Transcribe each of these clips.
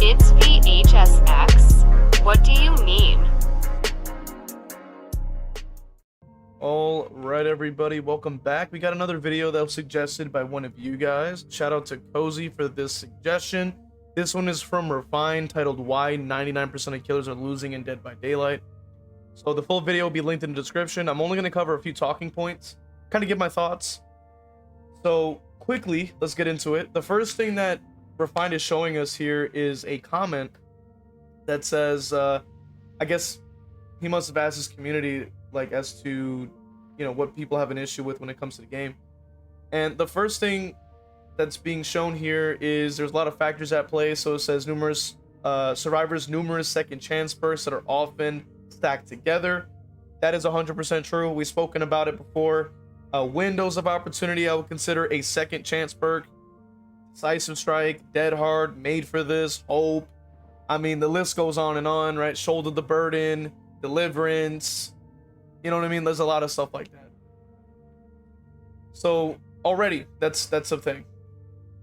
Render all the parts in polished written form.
It's v.h.s.x. What do you mean? All right, everybody, welcome back. We got another video that was suggested by one of you guys. Shout out to Cozy for this suggestion. This one is from Refine, titled Why 99% of Killers Are Losing in Dead by Daylight. So the full video will be linked in the description. I'm only going to cover a few talking points, kind of give my thoughts. So quickly, let's get into it. The first thing that Refine is showing us here is a comment that says, I guess he must have asked his community, like, as to, you know, what people have an issue with when it comes to the game. And the first thing that's being shown here is there's a lot of factors at play. So it says numerous survivors, numerous second chance perks that are often stacked together. That is 100% true. We've spoken about it before. Windows of opportunity, I would consider a second chance perk. Decisive strike, dead hard, made for this, hope. I mean, the list goes on and on, right? Shoulder the burden, deliverance. You know what I mean? There's a lot of stuff like that. So already, that's a thing.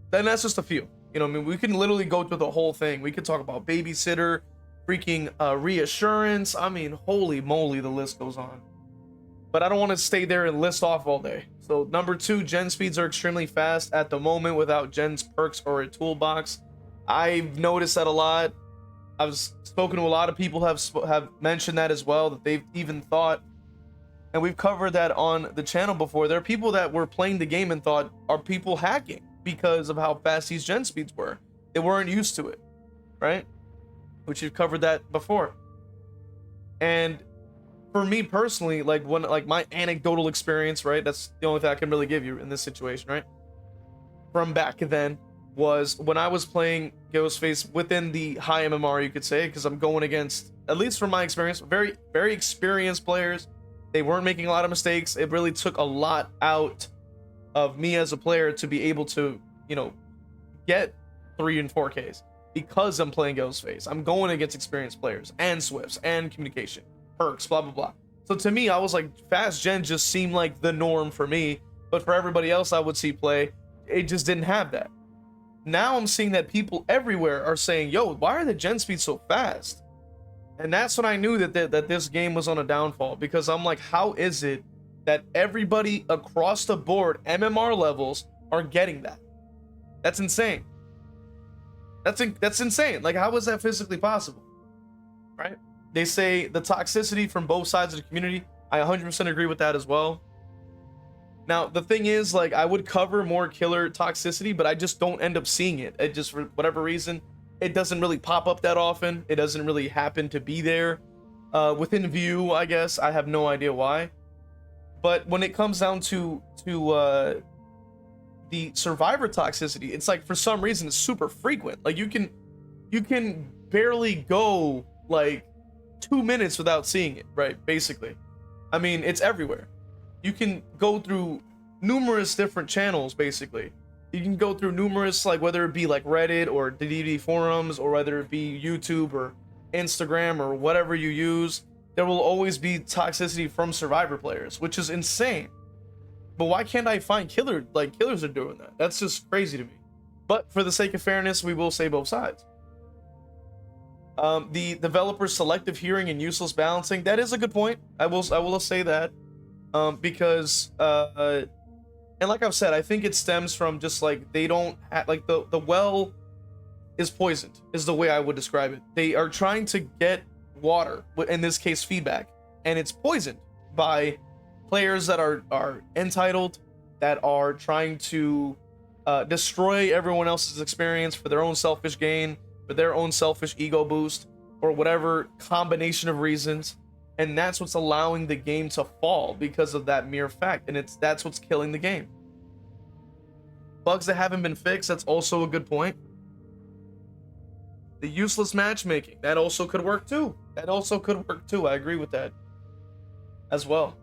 Then that's just a few. You know what I mean? We can literally go through the whole thing. We could talk about babysitter, freaking reassurance. I mean, holy moly, the list goes on. But I don't want to stay there and list off all day. So number 2, gen speeds are extremely fast at the moment without gen's perks or a toolbox. I've noticed that a lot. I've spoken to a lot of people have mentioned that as well, that they've even thought, and we've covered that on the channel before, there are people that were playing the game and thought, are people hacking because of how fast these gen speeds were? They weren't used to it, right? Which you've covered that before. And for me personally, like my anecdotal experience, right? That's the only thing I can really give you in this situation, right? From back then was when I was playing Ghostface within the high MMR, you could say, because I'm going against, at least from my experience, very, very experienced players. They weren't making a lot of mistakes. It really took a lot out of me as a player to be able to, you know, get 3 and 4Ks because I'm playing Ghostface. I'm going against experienced players and Swifts and communication, perks, blah, blah, blah. So to me, I was like, fast gen just seemed like the norm for me, but for everybody else I would see play, it just didn't have that. Now I'm seeing that people everywhere are saying, yo, why are the gen speeds so fast? And that's when I knew that this game was on a downfall, because I'm like, how is it that everybody across the board, MMR levels, are getting that? That's insane. That's insane. Like, how is that physically possible? Right? They say the toxicity from both sides of the community. I 100% agree with that as well. Now, the thing is, like, I would cover more killer toxicity, but I just don't end up seeing it. It just, for whatever reason, it doesn't really pop up that often. It doesn't really happen to be there within view, I guess. I have no idea why. But when it comes down to the survivor toxicity, it's like, for some reason, it's super frequent. Like, you can barely go like 2 minutes without seeing it, right? Basically, I mean, it's everywhere. You can go through numerous different channels. Basically, you can go through numerous, like, whether it be like Reddit or the DD forums, or whether it be YouTube or Instagram or whatever you use, there will always be toxicity from survivor players, which is insane. But why can't I find killers are doing that? That's just crazy to me. But for the sake of fairness, we will say both sides. The developer's selective hearing and useless balancing, that is a good point. I will say that, because and like I've said, I think it stems from just like, they don't have, like, the well is poisoned, is the way I would describe it. They are trying to get water, in this case feedback, and it's poisoned by players that are entitled, that are trying to destroy everyone else's experience for their own selfish gain, for their own selfish ego boost, or whatever combination of reasons. And that's what's allowing the game to fall, because of that mere fact. And that's what's killing the game. Bugs that haven't been fixed, that's also a good point. The useless matchmaking, that also could work too. I agree with that as well.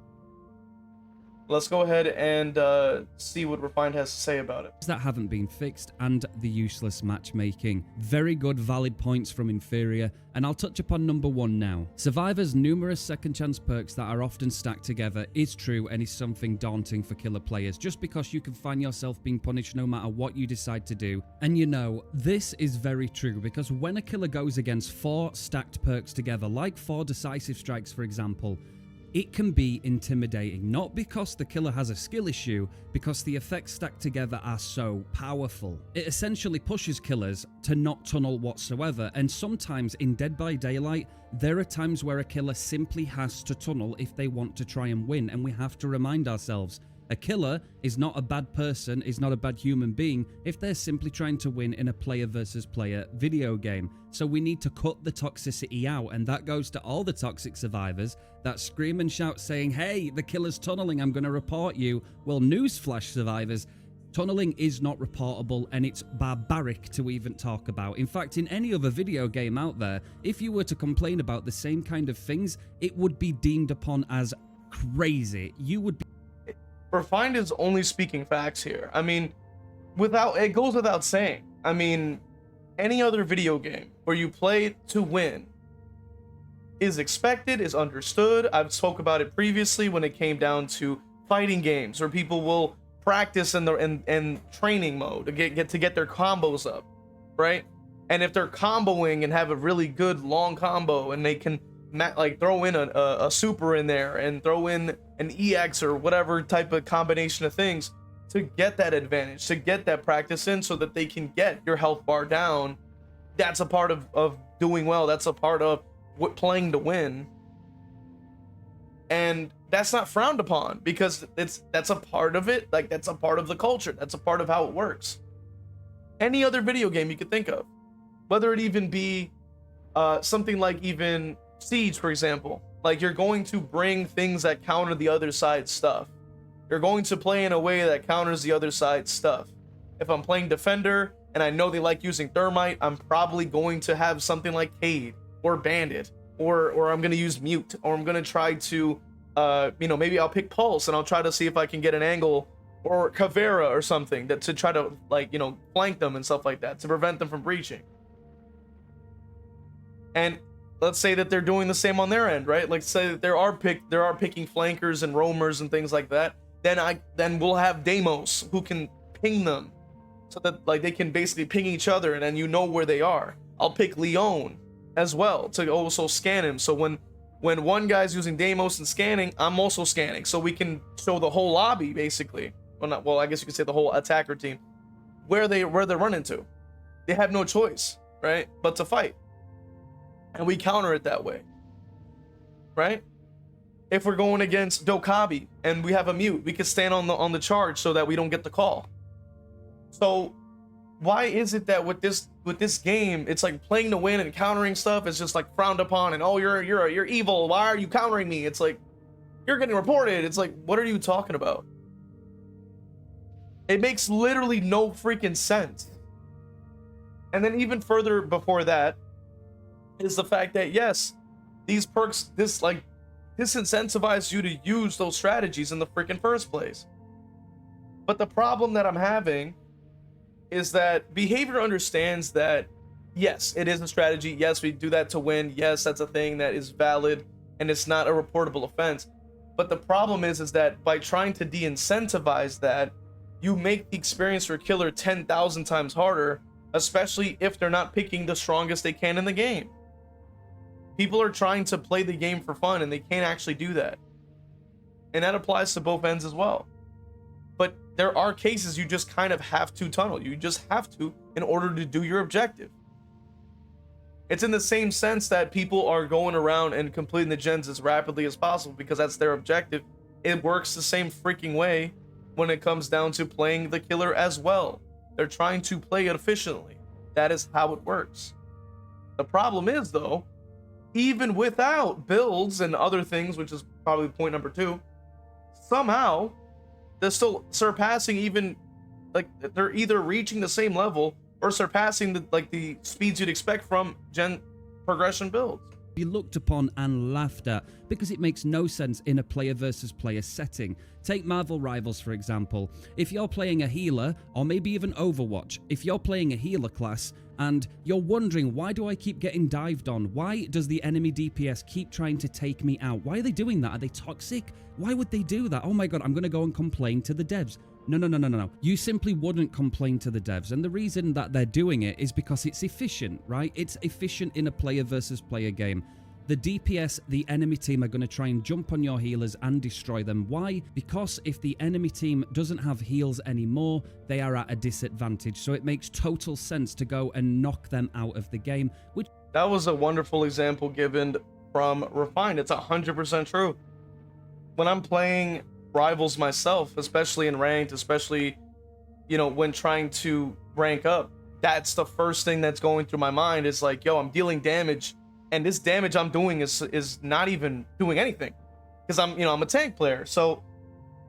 Let's go ahead and see what Refined has to say about it. That haven't been fixed, and the useless matchmaking. Very good valid points from Inferior, and I'll touch upon number 1 now. Survivor's numerous second chance perks that are often stacked together is true and is something daunting for killer players, just because you can find yourself being punished no matter what you decide to do. And you know, this is very true, because when a killer goes against 4 stacked perks together, like 4 decisive strikes for example, it can be intimidating, not because the killer has a skill issue, because the effects stacked together are so powerful. It essentially pushes killers to not tunnel whatsoever, and sometimes in Dead by Daylight, there are times where a killer simply has to tunnel if they want to try and win, and we have to remind ourselves, a killer is not a bad person, is not a bad human being if they're simply trying to win in a player versus player video game. So we need to cut the toxicity out, and that goes to all the toxic survivors that scream and shout saying, hey, the killer's tunneling, I'm going to report you. Well, newsflash survivors, tunneling is not reportable, and it's barbaric to even talk about. In fact, in any other video game out there, if you were to complain about the same kind of things, it would be deemed upon as crazy. You would be... Refined is only speaking facts here. I mean, it goes without saying. I mean, any other video game where you play to win is expected, is understood. I've spoke about it previously when it came down to fighting games where people will practice in training mode to get their combos up, right? And if they're comboing and have a really good long combo, and they can like throw in a super in there and throw in an EX or whatever type of combination of things to get that advantage, to get that practice in so that they can get your health bar down, that's a part of doing well. That's a part of playing to win. And that's not frowned upon because that's a part of it. Like, that's a part of the culture. That's a part of how it works. Any other video game you could think of, whether it even be something like even Siege, for example, like you're going to bring things that counter the other side's stuff. You're going to play in a way that counters the other side's stuff. If I'm playing Defender and I know they like using Thermite, I'm probably going to have something like Cade or Bandit, or I'm going to use Mute, or I'm going to try to, maybe I'll pick Pulse and I'll try to see if I can get an angle, or Caveira or something to try to flank them and stuff like that to prevent them from breaching. And let's say that they're doing the same on their end, right? Like, say that there are picking flankers and roamers and things like that. Then we'll have Deimos who can ping them, so that like they can basically ping each other, and then you know where they are. I'll pick Leon as well to also scan him. So when one guy's using Deimos and scanning, I'm also scanning, so we can show the whole lobby basically. Well, I guess you could say the whole attacker team where they're running to. They have no choice, right, but to fight. And we counter it that way, right? If we're going against Dokkaebi and we have a mute, we can stand on the charge so that we don't get the call. So why is it that with this game, it's like playing to win and countering stuff is just like frowned upon, and oh, you're evil, why are you countering me? It's like, you're getting reported. It's like, what are you talking about? It makes literally no freaking sense. And then even further before that is the fact that yes, these perks disincentivize you to use those strategies in the freaking first place. But the problem that I'm having is that behavior understands that yes, it is a strategy. Yes, we do that to win. Yes, that's a thing that is valid and it's not a reportable offense. But the problem is that by trying to de-incentivize that, you make the experience for a killer 10,000 times harder, especially if they're not picking the strongest they can in the game. People are trying to play the game for fun and they can't actually do that. And that applies to both ends as well. But there are cases you just kind of have to tunnel. You just have to in order to do your objective. It's in the same sense that people are going around and completing the gens as rapidly as possible because that's their objective. It works the same freaking way when it comes down to playing the killer as well. They're trying to play it efficiently. That is how it works. The problem is, though, even without builds and other things, which is probably point number 2, somehow they're still surpassing, even like they're either reaching the same level or surpassing the speeds you'd expect from gen progression builds. be looked upon and laughed at because it makes no sense in a player versus player setting. Take Marvel Rivals for example. If you're playing a healer, or maybe even Overwatch, if you're playing a healer class and you're wondering, why do I keep getting dived on? Why does the enemy DPS keep trying to take me out? Why are they doing that? Are they toxic? Why would they do that? Oh my god, I'm going to go and complain to the devs. No. You simply wouldn't complain to the devs. And the reason that they're doing it is because it's efficient, right? It's efficient in a player versus player game. The DPS, the enemy team, are going to try and jump on your healers and destroy them. Why? Because if the enemy team doesn't have heals anymore, they are at a disadvantage. So it makes total sense to go and knock them out of the game. That was a wonderful example given from Refined. It's 100% true. When I'm playing Rivals myself, especially in ranked, especially, you know, when trying to rank up, that's the first thing that's going through my mind is like, yo, I'm dealing damage. And this damage I'm doing is not even doing anything because I'm a tank player. So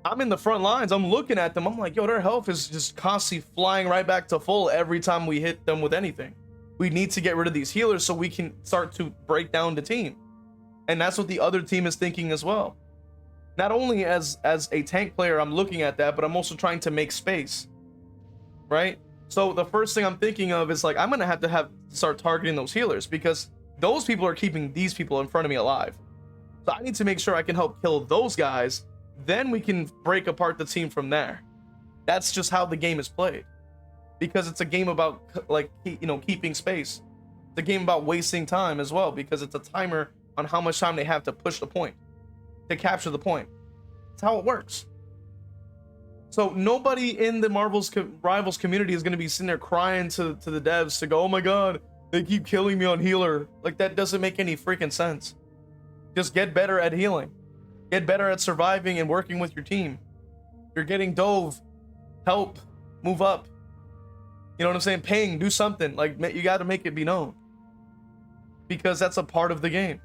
I'm in the front lines. I'm looking at them. I'm like, yo, their health is just constantly flying right back to full every time we hit them with anything. We need to get rid of these healers so we can start to break down the team. And that's what the other team is thinking as well. Not only as a tank player, I'm looking at that, but I'm also trying to make space, right? So the first thing I'm thinking of is like, I'm going to have start targeting those healers because those people are keeping these people in front of me alive. So I need to make sure I can help kill those guys. Then we can break apart the team from there. That's just how the game is played. Because it's a game about, like, you know, keeping space. It's a game about wasting time as well, because it's a timer on how much time they have to push the point, to capture the point. That's how it works. So nobody in the Rivals community is going to be sitting there crying to the devs to go, oh my god, they keep killing me on healer. Like, that doesn't make any freaking sense. Just get better at healing. Get better at surviving and working with your team. If you're getting dove, help, move up. You know what I'm saying? Ping, do something. Like, you got to make it be known. Because that's a part of the game.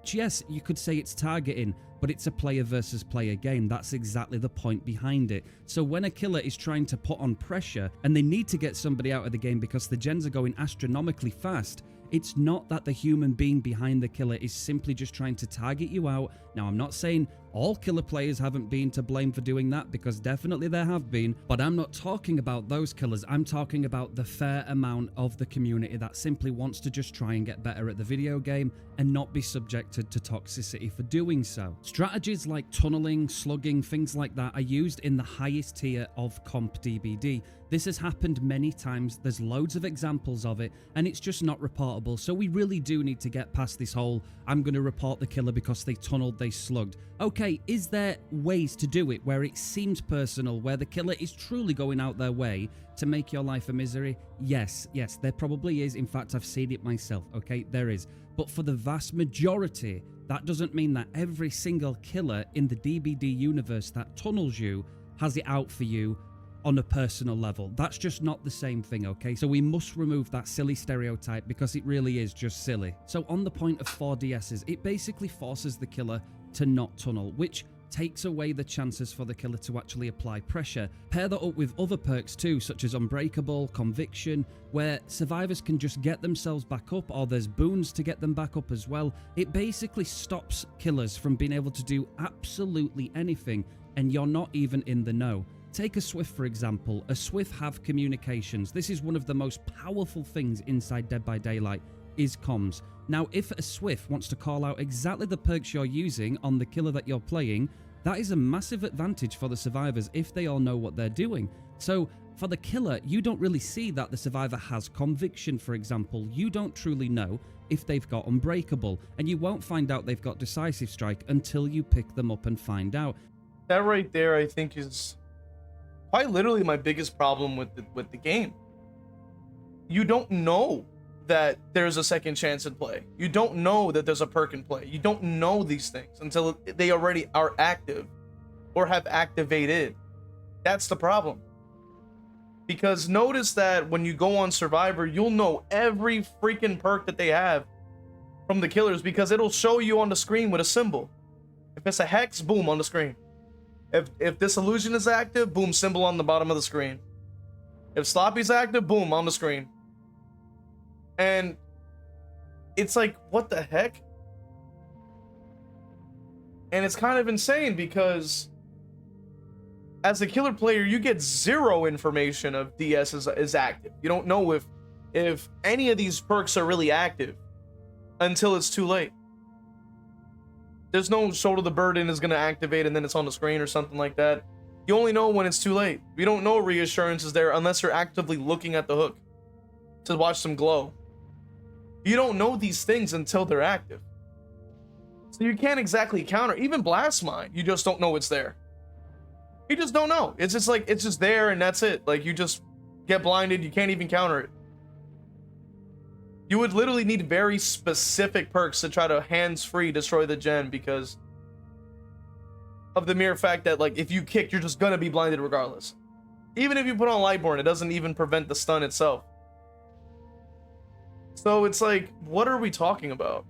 Yes, you could say it's targeting, but it's a player versus player game. That's exactly the point behind it. So when a killer is trying to put on pressure and they need to get somebody out of the game because the gens are going astronomically fast, it's not that the human being behind the killer is simply just trying to target you out. Now, I'm not saying all killer players haven't been to blame for doing that, because definitely there have been, but I'm not talking about those killers. I'm talking about the fair amount of the community that simply wants to just try and get better at the video game and not be subjected to toxicity for doing so. Strategies like tunneling, slugging, things like that are used in the highest tier of comp DBD. This has happened many times, there's loads of examples of it, and it's just not reportable. So we really do need to get past this whole, I'm going to report the killer because they tunneled, they slugged. Okay, is there ways to do it where it seems personal, where the killer is truly going out their way to make your life a misery? Yes, there probably is. In fact, I've seen it myself, okay, there is. But for the vast majority, that doesn't mean that every single killer in the DBD universe that tunnels you has it out for you on a personal level. That's just not the same thing, okay? So we must remove that silly stereotype because it really is just silly. So on the point of 4DSs, it basically forces the killer to not tunnel, which takes away the chances for the killer to actually apply pressure. Pair that up with other perks too, such as Unbreakable, Conviction, where survivors can just get themselves back up, or there's boons to get them back up as well. It basically stops killers from being able to do absolutely anything, and you're not even in the know. Take a Swift for example. A Swift have communications. This is one of the most powerful things inside Dead by Daylight, is comms. Now, if a Swift wants to call out exactly the perks you're using on the killer that you're playing, that is a massive advantage for the survivors if they all know what they're doing. So for the killer, you don't really see that the survivor has Conviction, for example. You don't truly know if they've got Unbreakable, and you won't find out they've got Decisive Strike until you pick them up and find out. That right there, I think, is quite literally my biggest problem with the game. You don't know that there's a second chance in play. You don't know that there's a perk in play. You don't know these things until they already are active or have activated. That's the problem. Because notice that when you go on Survivor, you'll know every freaking perk that they have from the killers, because it'll show you on the screen with a symbol. If it's a hex, boom, on the screen. If this illusion is active, boom, symbol on the bottom of the screen. If Sloppy's active, boom, on the screen. And It's like, what the heck? And it's kind of insane because as a killer player, you get zero information of DS is active. You don't know if any of these perks are really active until it's too late. There's no shoulder the burden is going to activate and then it's on the screen or something like that. You only know when it's too late. You don't know reassurance is there unless you're actively looking at the hook to watch them glow. You don't know these things until they're active. So you can't exactly counter. Even Blast Mine, you just don't know it's there. You just don't know. It's just like, it's just there and that's it. Like, you just get blinded. You can't even counter it. You would literally need very specific perks to try to hands-free destroy the gen because of the mere fact that, like, if you kick, you're just gonna be blinded regardless. Even if you put on Lightborn, it doesn't even prevent the stun itself. So it's like, what are we talking about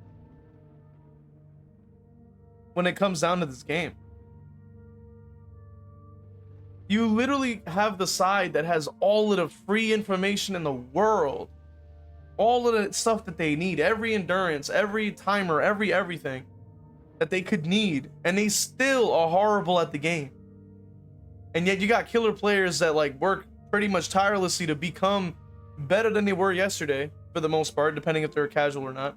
when it comes down to this game? You literally have the side that has all of the free information in the world. All of the stuff that they need, every endurance, every timer, everything that they could need, and they still are horrible at the game. And yet you got killer players that like work pretty much tirelessly to become better than they were yesterday, for the most part, depending if they're casual or not.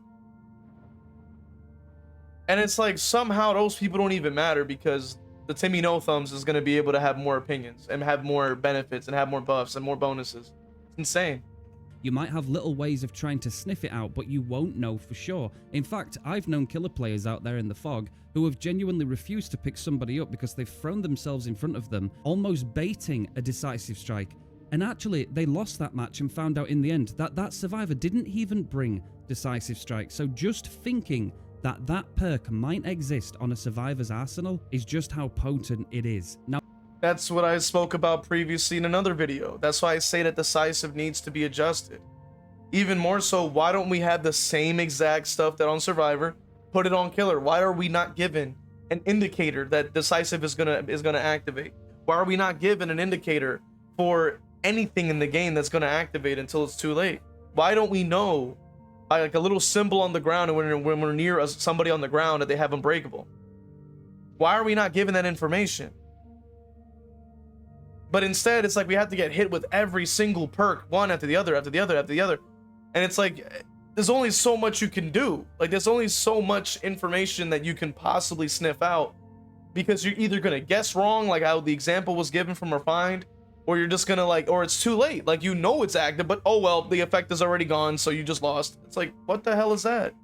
And it's like somehow those people don't even matter because the Timmy No Thumbs is going to be able to have more opinions and have more benefits and have more buffs and more bonuses. It's insane. You might have little ways of trying to sniff it out, but you won't know for sure. In fact, I've known killer players out there in the fog who have genuinely refused to pick somebody up because they've thrown themselves in front of them, almost baiting a decisive strike. And actually, they lost that match and found out in the end that that survivor didn't even bring decisive strike. So just thinking that that perk might exist on a survivor's arsenal is just how potent it is. Now, that's what I spoke about previously in another video. That's why I say that decisive needs to be adjusted. Even more so, why don't we have the same exact stuff that on Survivor, put it on Killer? Why are we not given an indicator that decisive is gonna activate? Why are we not given an indicator for anything in the game that's gonna activate until it's too late? Why don't we know by like a little symbol on the ground and when we're near somebody on the ground that they have Unbreakable? Why are we not given that information? But instead, it's like we have to get hit with every single perk, one after the other, after the other, after the other. And it's like, there's only so much you can do. Like, there's only so much information that you can possibly sniff out because you're either going to guess wrong, like how the example was given from Refined, or you're just going to like, or it's too late. Like, you know it's active, but oh well, the effect is already gone, so you just lost. It's like, what the hell is that?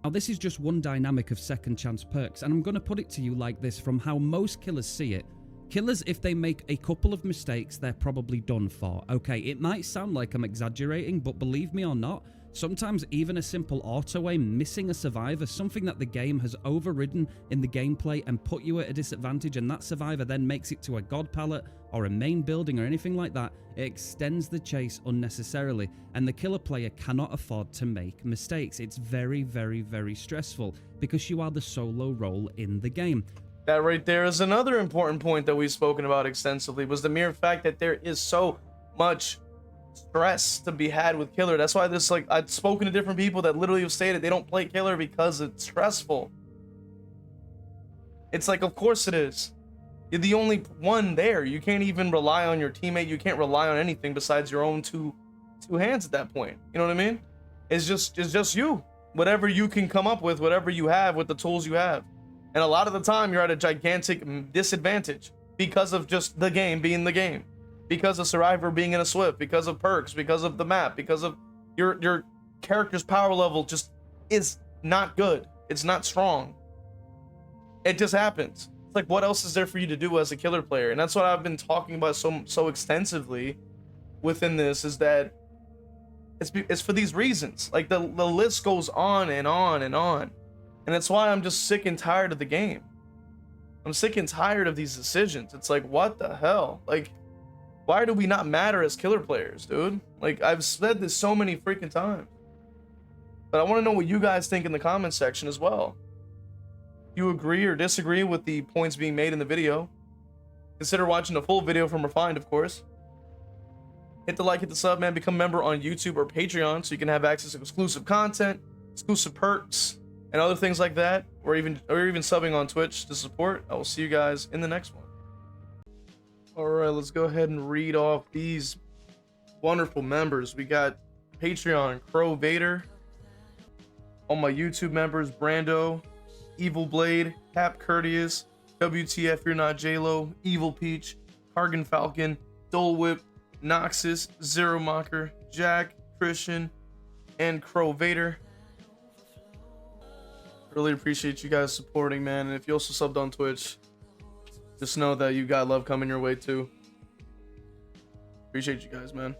now this is just one dynamic of second chance perks, and I'm going to put it to you like this from how most killers see it. Killers, if they make a couple of mistakes, they're probably done for. Okay, it might sound like I'm exaggerating, but believe me or not, sometimes even a simple auto-aim missing a survivor, something that the game has overridden in the gameplay and put you at a disadvantage, and that survivor then makes it to a god palette or a main building or anything like that, it extends the chase unnecessarily, and the killer player cannot afford to make mistakes. It's very, very, very stressful because you are the solo role in the game. That right there is another important point that we've spoken about extensively, was the mere fact that there is so much stress to be had with Killer. That's why this, like, I've spoken to different people that literally have stated they don't play Killer because it's stressful. It's like, of course it is. You're the only one there. You can't even rely on your teammate. You can't rely on anything besides your own two hands at that point. You know what I mean? It's just you. Whatever you can come up with, whatever you have with the tools you have. And a lot of the time, you're at a gigantic disadvantage because of just the game being the game, because of Survivor being in a Swift, because of perks, because of the map, because of your character's power level just is not good. It's not strong. It just happens. It's like, what else is there for you to do as a killer player? And that's what I've been talking about so extensively within this, is that it's for these reasons. Like, the list goes on and on and on. And that's why I'm just sick and tired of the game. I'm sick and tired of these decisions. It's like, what the hell? Like, why do we not matter as killer players, dude? Like, I've said this so many freaking times. But I want to know what you guys think in the comment section as well. If you agree or disagree with the points being made in the video, consider watching the full video from Refined, of course. Hit the like, hit the sub, man. Become a member on YouTube or Patreon so you can have access to exclusive content, exclusive perks, and other things like that, or even subbing on Twitch to support. I will see you guys in the next one. All right, let's go ahead and read off these wonderful members. We got Patreon, Crow Vader. All my YouTube members, Brando, Evil Blade, Cap Courteous, WTF You're Not JLo, Evil Peach, Hargan Falcon, Dole Whip, Noxus, Zero Mocker, Jack, Christian, and Crow Vader. Really appreciate you guys supporting, man. And if you also subbed on Twitch, just know that you got love coming your way too. Appreciate you guys, man.